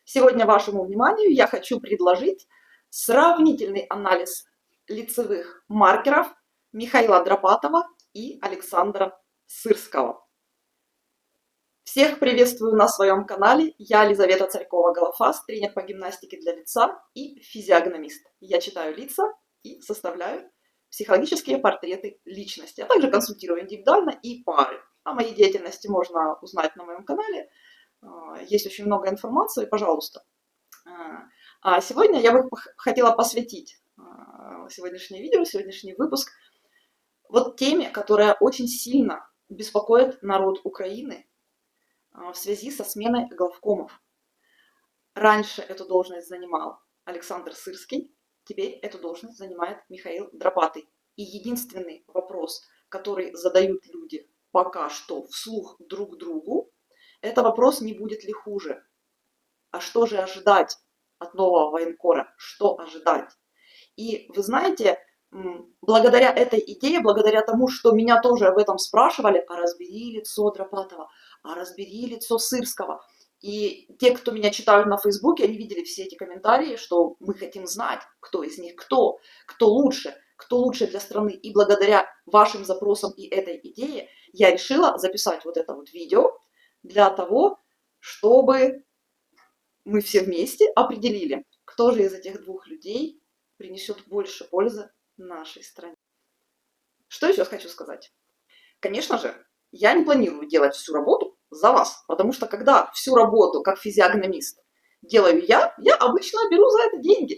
Сегодня вашему вниманию я хочу предложить сравнительный анализ лицевых маркеров Михаила Драпатова и Александра Сырского. Всех приветствую на своем канале. Я Елизавета Царькова-Голофас, тренер по гимнастике для лица и физиогномист. Я читаю лица и составляю психологические портреты личности, а также консультирую индивидуально и пары. О моей деятельности можно узнать на моем канале. Есть очень много информации, пожалуйста. А сегодня я бы хотела посвятить сегодняшнее видео, сегодняшний выпуск вот теме, которая очень сильно беспокоит народ Украины в связи со сменой главкомов. Раньше эту должность занимал Александр Сырский, теперь эту должность занимает Михаил Драпатый. И единственный вопрос, который задают люди пока что вслух друг другу, это вопрос, не будет ли хуже. А что же ожидать от нового военкора? Что ожидать? И вы знаете, благодаря этой идее, благодаря тому, что меня тоже об этом спрашивали, а разбери лицо Драпатова, а разбери лицо Сырского. И те, кто меня читают на Фейсбуке, они видели все эти комментарии, что мы хотим знать, кто из них кто лучше для страны. И благодаря вашим запросам и этой идее я решила записать вот это вот видео, для того, чтобы мы все вместе определили, кто же из этих двух людей принесет больше пользы нашей стране. Что еще хочу сказать? Конечно же, я не планирую делать всю работу за вас, потому что когда всю работу как физиогномист делаю я обычно беру за это деньги.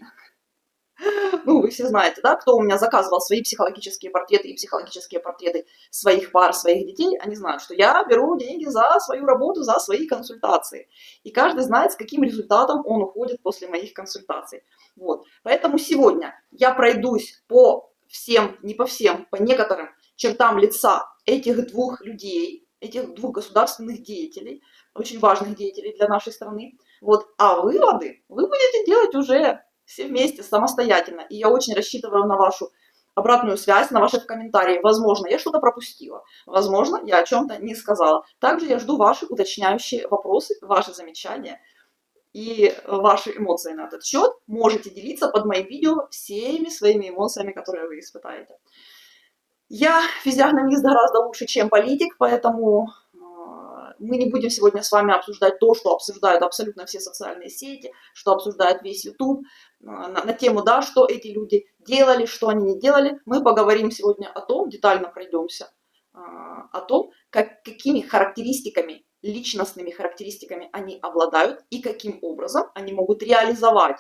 Ну, вы все знаете, да, кто у меня заказывал свои психологические портреты и психологические портреты своих пар, своих детей, они знают, что я беру деньги за свою работу, за свои консультации. И каждый знает, с каким результатом он уходит после моих консультаций. Вот. Поэтому сегодня я пройдусь по всем, не по всем, по некоторым чертам лица этих двух людей, этих двух государственных деятелей, очень важных деятелей для нашей страны. Вот. А выводы вы будете делать уже все вместе, самостоятельно. И я очень рассчитываю на вашу обратную связь, на ваши комментарии. Возможно, я что-то пропустила. Возможно, я о чем-то не сказала. Также я жду ваши уточняющие вопросы, ваши замечания и ваши эмоции на этот счет. Можете делиться под моим видео всеми своими эмоциями, которые вы испытаете. Я физиогномист гораздо лучше, чем политик, поэтому мы не будем сегодня с вами обсуждать то, что обсуждают абсолютно все социальные сети, что обсуждает весь YouTube, на тему, да, что эти люди делали, что они не делали. Мы поговорим сегодня о том, детально пройдемся, о том, какими характеристиками, личностными характеристиками они обладают и каким образом они могут реализовать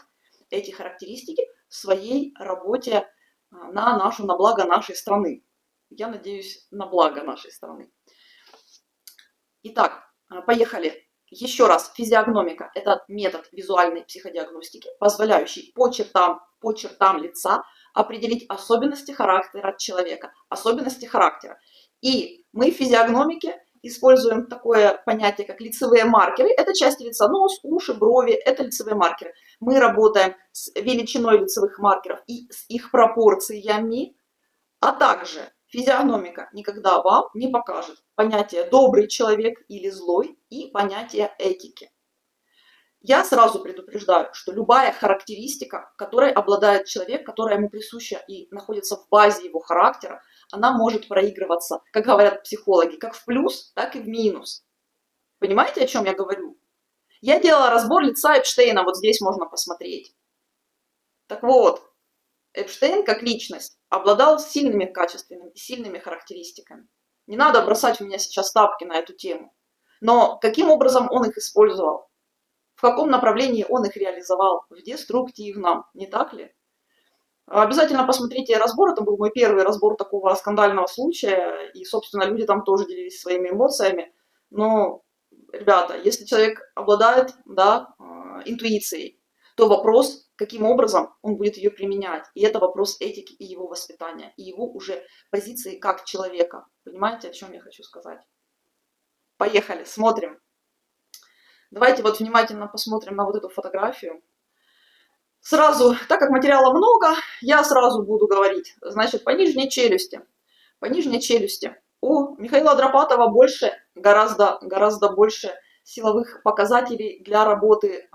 эти характеристики в своей работе на благо нашей страны. Я надеюсь, на благо нашей страны. Итак, поехали. Еще раз, физиогномика – это метод визуальной психодиагностики, позволяющий по чертам лица определить особенности характера человека, особенности характера. И мы в физиогномике используем такое понятие, как лицевые маркеры. Это части лица, нос, уши, брови – это лицевые маркеры. Мы работаем с величиной лицевых маркеров и с их пропорциями, а также физиогномика никогда вам не покажет понятие «добрый человек» или «злой» и понятие этики. Я сразу предупреждаю, что любая характеристика, которой обладает человек, которая ему присуща и находится в базе его характера, она может проигрываться, как говорят психологи, как в плюс, так и в минус. Понимаете, о чем я говорю? Я делала разбор лица Эпштейна, вот здесь можно посмотреть. Так вот, Эпштейн как личность обладал сильными качествами, сильными характеристиками. Не надо бросать в меня сейчас тапки на эту тему. Но каким образом он их использовал? В каком направлении он их реализовал? В деструктивном, не так ли? Обязательно посмотрите разбор. Это был мой первый разбор такого скандального случая. И, собственно, люди там тоже делились своими эмоциями. Но, ребята, если человек обладает, да, интуицией, то вопрос, каким образом он будет ее применять. И это вопрос этики и его воспитания, и его уже позиции как человека. Понимаете, о чем я хочу сказать? Поехали, смотрим. Давайте вот внимательно посмотрим на вот эту фотографию. Сразу, так как материала много, я сразу буду говорить. Значит, по нижней челюсти. По нижней челюсти. У Михаила Драпатова больше, гораздо больше силовых показателей для работы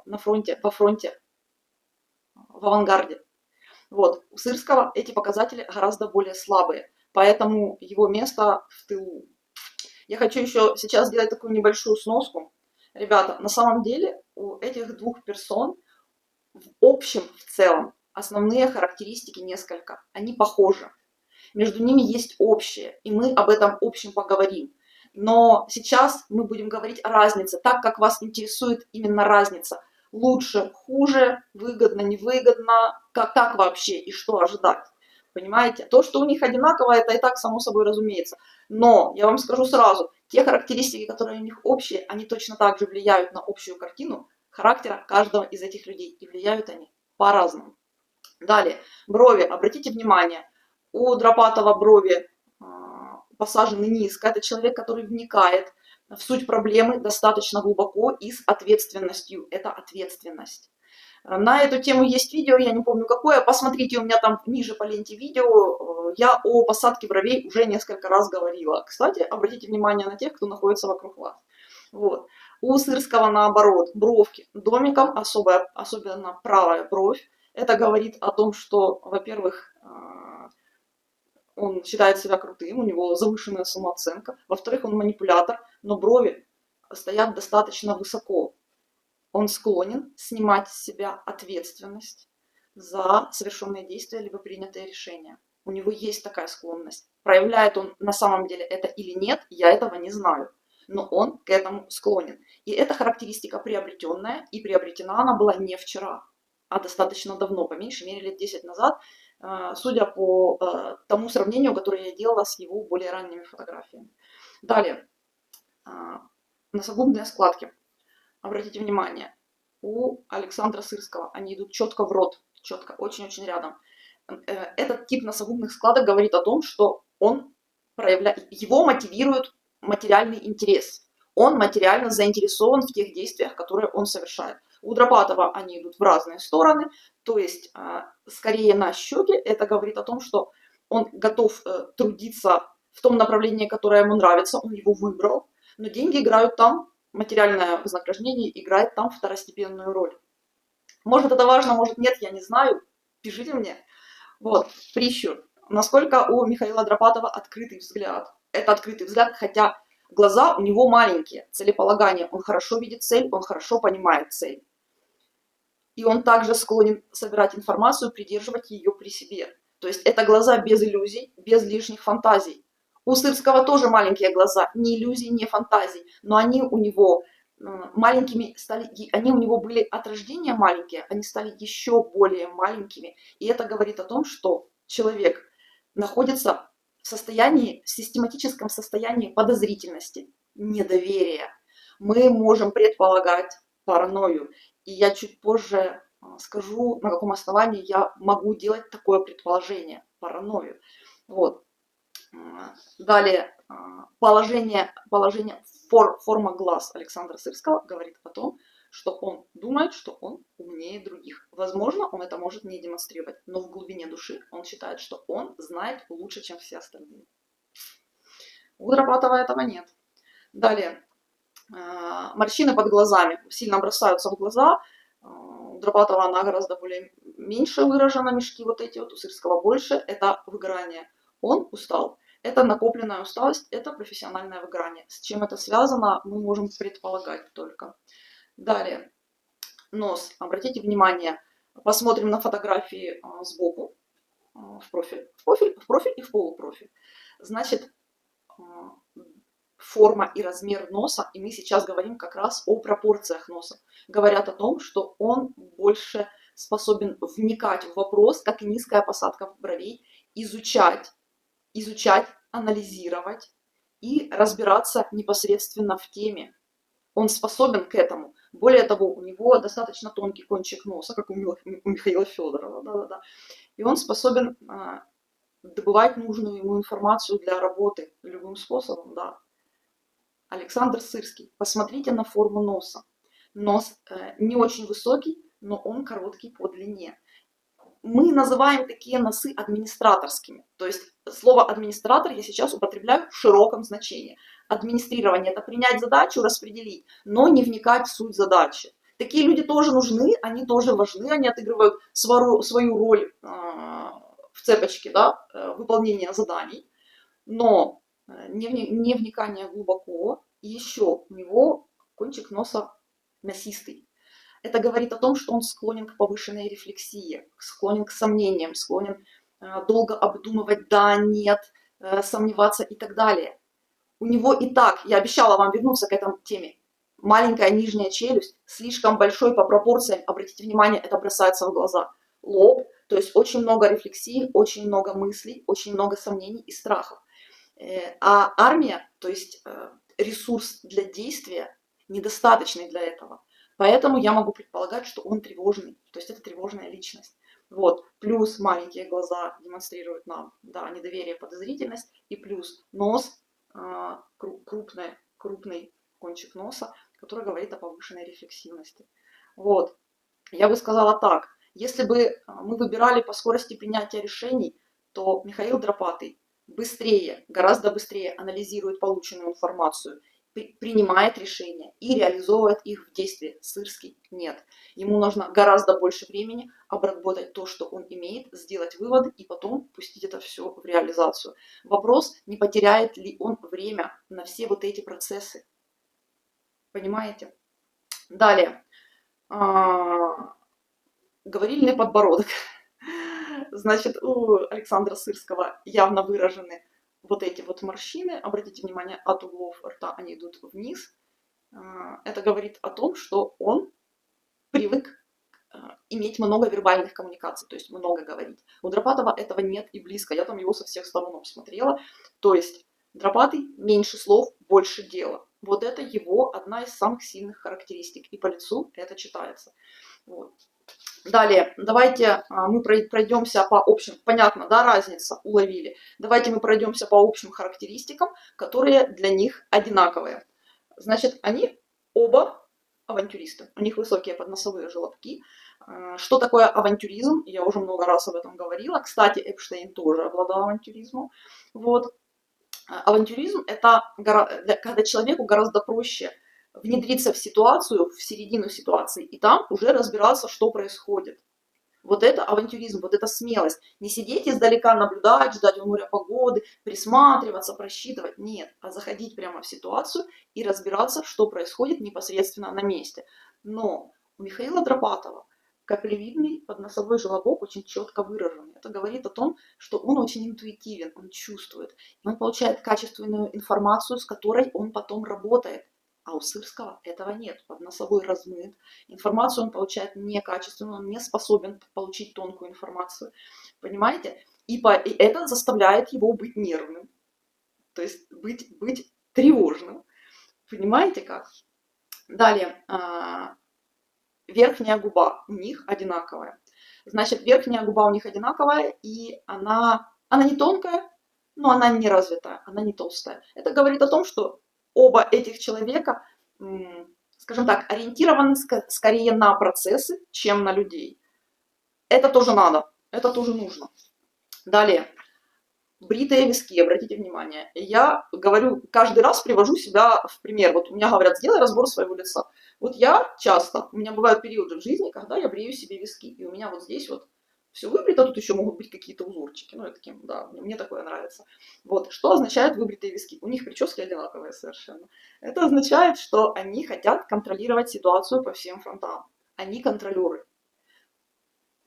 на фронте, во фронте, в авангарде. Вот. У Сырского эти показатели гораздо более слабые, поэтому его место в тылу. Я хочу еще сейчас сделать такую небольшую сноску. Ребята, на самом деле у этих двух персон в общем, в целом, основные характеристики несколько. Они похожи. Между ними есть общее, и мы об этом общем поговорим. Но сейчас мы будем говорить о разнице, так как вас интересует именно разница. Лучше, хуже, выгодно, невыгодно, как вообще и что ожидать. Понимаете? То, что у них одинаково, это и так само собой разумеется. Но я вам скажу сразу, те характеристики, которые у них общие, они точно так же влияют на общую картину характера каждого из этих людей. И влияют они по-разному. Далее, брови. Обратите внимание, у Дропатова брови посажены низко. Это человек, который вникает в суть проблемы достаточно глубоко и с ответственностью. Это ответственность. На эту тему есть видео, я не помню какое. Посмотрите, у меня там ниже по ленте видео. Я о посадке бровей уже несколько раз говорила. Кстати, обратите внимание на тех, кто находится вокруг вас. Вот. У Сырского наоборот, бровки домиком, особенно правая бровь. Это говорит о том, что, во-первых, он считает себя крутым, у него завышенная самооценка. Во-вторых, он манипулятор, но брови стоят достаточно высоко. Он склонен снимать с себя ответственность за совершенные действия либо принятые решения. У него есть такая склонность. Проявляет он на самом деле это или нет, я этого не знаю. Но он к этому склонен. И эта характеристика приобретенная, и приобретена она была не вчера, а достаточно давно, по меньшей мере лет 10 назад, судя по тому сравнению, которое я делала с его более ранними фотографиями. Далее, носогубные складки. Обратите внимание, у Александра Сырского они идут четко в рот, четко, очень-очень рядом. Этот тип носогубных складок говорит о том, что его мотивирует материальный интерес. Он материально заинтересован в тех действиях, которые он совершает. У Дропатова они идут в разные стороны, то есть скорее на щеки. Это говорит о том, что он готов трудиться в том направлении, которое ему нравится, он его выбрал, но деньги играют там, материальное вознаграждение играет там второстепенную роль. Может это важно, может нет, я не знаю, пишите мне. Вот, прищур. Насколько у Михаила Дропатова открытый взгляд. Это открытый взгляд, хотя глаза у него маленькие, целеполагание. Он хорошо видит цель, он хорошо понимает цель. И он также склонен собирать информацию, придерживать ее при себе. То есть это глаза без иллюзий, без лишних фантазий. У Сырского тоже маленькие глаза, ни иллюзий, ни фантазий, но они у него маленькими стали, они у него были от рождения маленькие, они стали еще более маленькими. И это говорит о том, что человек находится в состоянии, в систематическом состоянии подозрительности, недоверия. Мы можем предполагать паранойю. И я чуть позже скажу, на каком основании я могу делать такое предположение, паранойю. Вот. Далее, форма глаз Александра Сырского говорит о том, что он думает, что он умнее других. Возможно, он это может не демонстрировать, но в глубине души он считает, что он знает лучше, чем все остальные. У Дропатова этого нет. Далее, морщины под глазами сильно бросаются в глаза. У Дропатова она гораздо более меньше выражена, мешки вот эти вот, у Сырского больше. Это выгорание. Он устал. Это накопленная усталость, это профессиональное выгорание. С чем это связано, мы можем предполагать только. Далее, нос. Обратите внимание, посмотрим на фотографии сбоку, в профиль и в полупрофиль. Значит, форма и размер носа, и мы сейчас говорим как раз о пропорциях носа, говорят о том, что он больше способен вникать в вопрос, как и низкая посадка бровей, изучать, анализировать и разбираться непосредственно в теме. Он способен к этому. Более того, у него достаточно тонкий кончик носа, как у Михаила Федорова. И он способен добывать нужную ему информацию для работы любым способом. Да. Александр Сырский. Посмотрите на форму носа. Нос не очень высокий, но он короткий по длине. Мы называем такие носы администраторскими. То есть слово администратор я сейчас употребляю в широком значении. Администрирование – это принять задачу, распределить, но не вникать в суть задачи. Такие люди тоже нужны, они тоже важны, они отыгрывают свою роль в цепочке, да, выполнения заданий, но не вникание глубоко, и еще у него кончик носа мясистый. Это говорит о том, что он склонен к повышенной рефлексии, склонен к сомнениям, склонен долго обдумывать «да», «нет», сомневаться и так далее. У него и так, я обещала вам вернуться к этой теме, маленькая нижняя челюсть, слишком большой по пропорциям, обратите внимание, это бросается в глаза, лоб, то есть очень много рефлексий, очень много мыслей, очень много сомнений и страхов. А армия, то есть ресурс для действия, недостаточный для этого. Поэтому я могу предполагать, что он тревожный, то есть это тревожная личность. Вот, плюс маленькие глаза демонстрируют нам, да, недоверие, подозрительность, и плюс нос, крупный кончик носа, который говорит о повышенной рефлексивности. Вот, я бы сказала так, если бы мы выбирали по скорости принятия решений, то Михаил Драпатый быстрее, гораздо быстрее анализирует полученную информацию, принимает решения и реализовывает их в действии. Сырский нет. Ему нужно гораздо больше времени обработать то, что он имеет, сделать выводы и потом пустить это все в реализацию. Вопрос, не потеряет ли он время на все вот эти процессы. Понимаете? Далее. Говорильный подбородок. Значит, у Александра Сырского явно выражены вот эти вот морщины. Обратите внимание, от углов рта они идут вниз. Это говорит о том, что он привык иметь много вербальных коммуникаций, то есть много говорить. У Драпатова этого нет и близко. Я там его со всех сторон смотрела. То есть Драпатый меньше слов, больше дела. Вот это его одна из самых сильных характеристик. И по лицу это читается. Вот. Далее, давайте мы пройдемся по общим, понятно, да, разница, уловили. Давайте мы пройдемся по общим характеристикам, которые для них одинаковые. Значит, они оба авантюристы, у них высокие подносовые желобки. Что такое авантюризм? Я уже много раз об этом говорила. Кстати, Эпштейн тоже обладал авантюризмом. Вот. Авантюризм – это когда человеку гораздо проще внедриться в ситуацию, в середину ситуации, и там уже разбираться, что происходит. Вот это авантюризм, вот это смелость. Не сидеть издалека, наблюдать, ждать у моря погоды, присматриваться, просчитывать. Нет, а заходить прямо в ситуацию и разбираться, что происходит непосредственно на месте. Но у Михаила Драпатова каплевидный подносовой желобок очень четко выражен. Это говорит о том, что он очень интуитивен, он чувствует. И он получает качественную информацию, с которой он потом работает. А у Сырского этого нет. Подносовой размыт. Информацию он получает некачественную, он не способен получить тонкую информацию. Понимаете? И это заставляет его быть нервным. То есть быть тревожным. Понимаете как? Далее. Верхняя губа у них одинаковая. Значит, верхняя губа у них одинаковая, и она не тонкая, но она не развитая, она не толстая. Это говорит о том, что оба этих человека, скажем так, ориентированы скорее на процессы, чем на людей. Это тоже надо, это тоже нужно. Далее. Бритые виски, обратите внимание. Я говорю, каждый раз привожу себя в пример. Вот у меня говорят, сделай разбор своего лица. Вот я часто, у меня бывают периоды в жизни, когда я брею себе виски. И у меня вот здесь вот все выбрито, тут еще могут быть какие-то узорчики. Ну, я таким, да, мне такое нравится. Вот, что означает выбритые виски? У них прически одинаковые совершенно. Это означает, что они хотят контролировать ситуацию по всем фронтам. Они контролеры.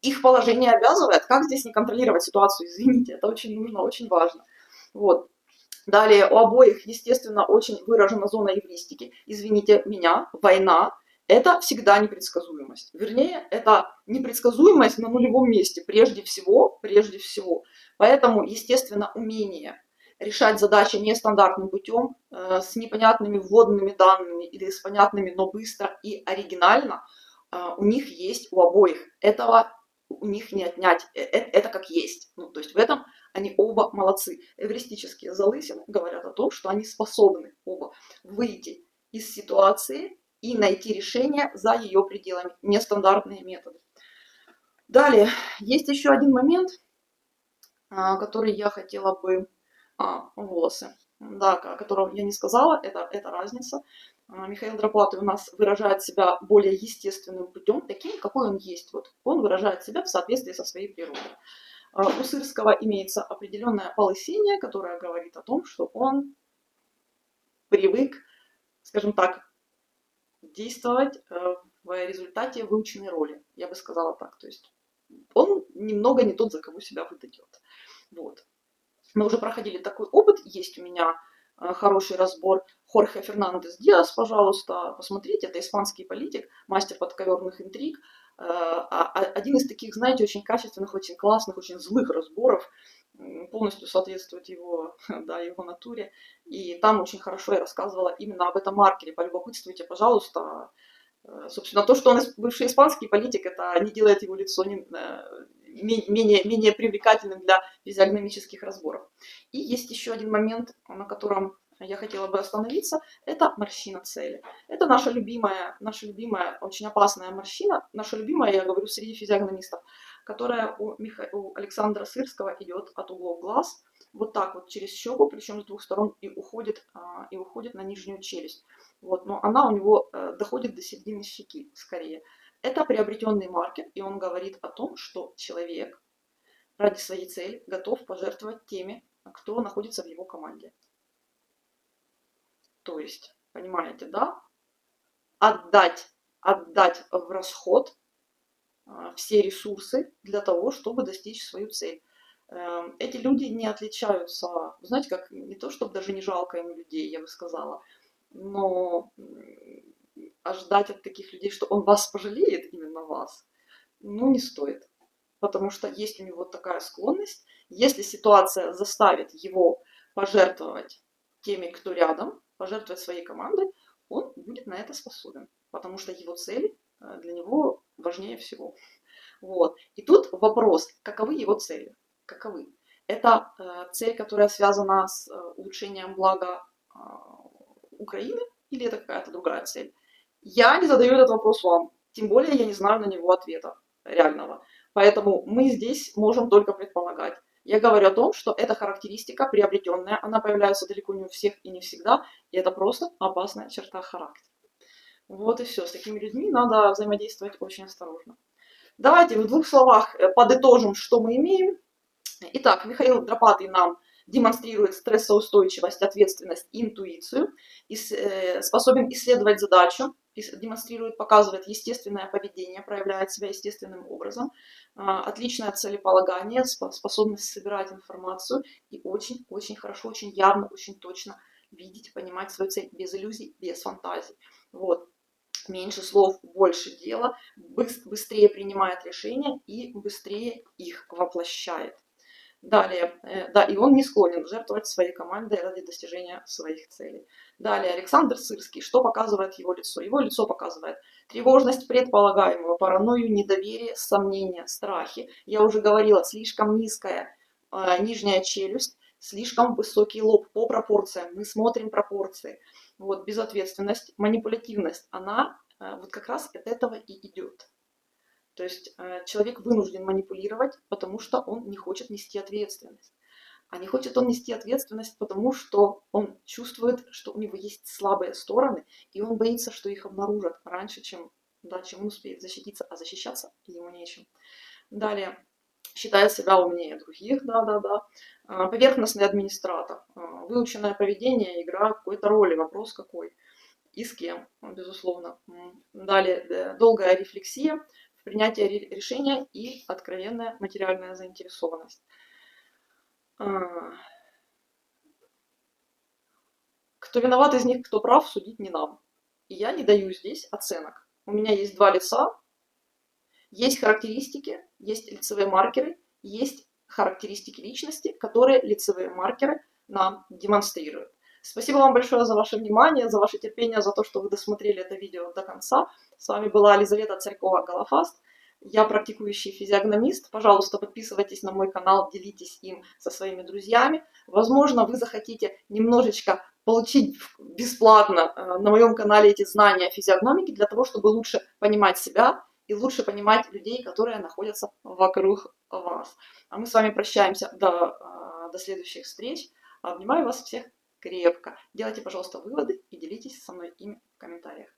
Их положение обязывает, как здесь не контролировать ситуацию, извините, это очень нужно, очень важно. Вот. Далее, у обоих, естественно, очень выражена зона эвристики. Извините меня, война – это всегда непредсказуемость. Вернее, это непредсказуемость на нулевом месте, прежде всего. Поэтому, естественно, умение решать задачи нестандартным путем, с непонятными вводными данными или с понятными, но быстро и оригинально, у них есть у обоих. Этого у них не отнять, это как есть. Ну, то есть в этом они оба молодцы. Эвристические залысины говорят о том, что они способны оба выйти из ситуации и найти решение за ее пределами. Нестандартные методы. Далее, есть еще один момент, который я хотела бы... волосы. Да, о котором я не сказала, это разница. Михаил Драпатый у нас выражает себя более естественным путем, таким, какой он есть. Вот он выражает себя в соответствии со своей природой. У Сырского имеется определенное полысение, которое говорит о том, что он привык, скажем так, действовать в результате выученной роли. Я бы сказала так. То есть он немного не тот, за кого себя выдает. Вот. Мы уже проходили такой опыт. Есть у меня хороший разбор Хорхе Фернандес Диас, пожалуйста, посмотрите. Это испанский политик, мастер подковерных интриг. Один из таких, знаете, очень качественных, очень классных, очень злых разборов. Полностью соответствует его, да, его натуре. И там очень хорошо я рассказывала именно об этом маркере. Полюбопытствуйте, пожалуйста. Собственно, то, что он бывший испанский политик, это не делает его лицо менее привлекательным для физиогномических разборов. И есть еще один момент, на котором я хотела бы остановиться, это морщина цели. Это наша любимая, очень опасная морщина, наша любимая, я говорю, среди физиогномистов, которая у Александра Сырского идет от углов глаз, вот так вот через щеку, причем с двух сторон, и уходит на нижнюю челюсть. Вот, но она у него доходит до середины щеки скорее. Это приобретенный маркер, и он говорит о том, что человек ради своей цели готов пожертвовать теми, кто находится в его команде. То есть, понимаете, да? Отдать в расход все ресурсы для того, чтобы достичь свою цель. Эти люди не отличаются, знаете, как не то, чтобы даже не жалко им людей, я бы сказала, но ожидать от таких людей, что он вас пожалеет, именно вас, ну, не стоит. Потому что есть у него такая склонность, если ситуация заставит его пожертвовать теми, кто рядом, пожертвовать своей командой, он будет на это способен, потому что его цели для него важнее всего. Вот. И тут вопрос, каковы его цели? Каковы? Это цель, которая связана с улучшением блага Украины, или это какая-то другая цель? Я не задаю этот вопрос вам, тем более я не знаю на него ответа реального. Поэтому мы здесь можем только предполагать. Я говорю о том, что эта характеристика приобретенная, она появляется далеко не у всех и не всегда, и это просто опасная черта характера. Вот и все. С такими людьми надо взаимодействовать очень осторожно. Давайте в двух словах подытожим, что мы имеем. Итак, Михаил Драпатый нам демонстрирует стрессоустойчивость, ответственность, интуицию, способен исследовать задачу, демонстрирует, показывает естественное поведение, проявляет себя естественным образом, отличное целеполагание, способность собирать информацию и очень хорошо, очень явно, очень точно видеть, понимать свою цель без иллюзий, без фантазий. Вот. Меньше слов, больше дела, быстрее принимает решения и быстрее их воплощает. Далее, да, и он не склонен жертвовать своей командой ради достижения своих целей. Далее, Александр Сырский, что показывает его лицо? Его лицо показывает тревожность предполагаемого, паранойю, недоверие, сомнения, страхи. Я уже говорила, слишком низкая нижняя челюсть, слишком высокий лоб по пропорциям. Мы смотрим пропорции. Вот, безответственность, манипулятивность, она вот как раз от этого и идет. То есть человек вынужден манипулировать, потому что он не хочет нести ответственность. А не хочет он нести ответственность, потому что он чувствует, что у него есть слабые стороны, и он боится, что их обнаружат раньше, чем он успеет защититься, а защищаться ему нечем. Далее, считает себя умнее других, Поверхностный администратор. Выученное поведение играет какой-то роли, вопрос какой и с кем, безусловно. Далее, долгая рефлексия, принятие решения и откровенная материальная заинтересованность. Кто виноват из них, кто прав, судить не нам. И я не даю здесь оценок. У меня есть два лица, есть характеристики, есть лицевые маркеры, есть характеристики личности, которые лицевые маркеры нам демонстрируют. Спасибо вам большое за ваше внимание, за ваше терпение, за то, что вы досмотрели это видео до конца. С вами была Елизавета Царькова-Голофаст. Я практикующий физиогномист. Пожалуйста, подписывайтесь на мой канал, делитесь им со своими друзьями. Возможно, вы захотите немножечко получить бесплатно на моем канале эти знания физиогномики для того, чтобы лучше понимать себя и лучше понимать людей, которые находятся вокруг вас. А мы с вами прощаемся до следующих встреч. Обнимаю вас всех. крепко. Делайте, пожалуйста, выводы и делитесь со мной ими в комментариях.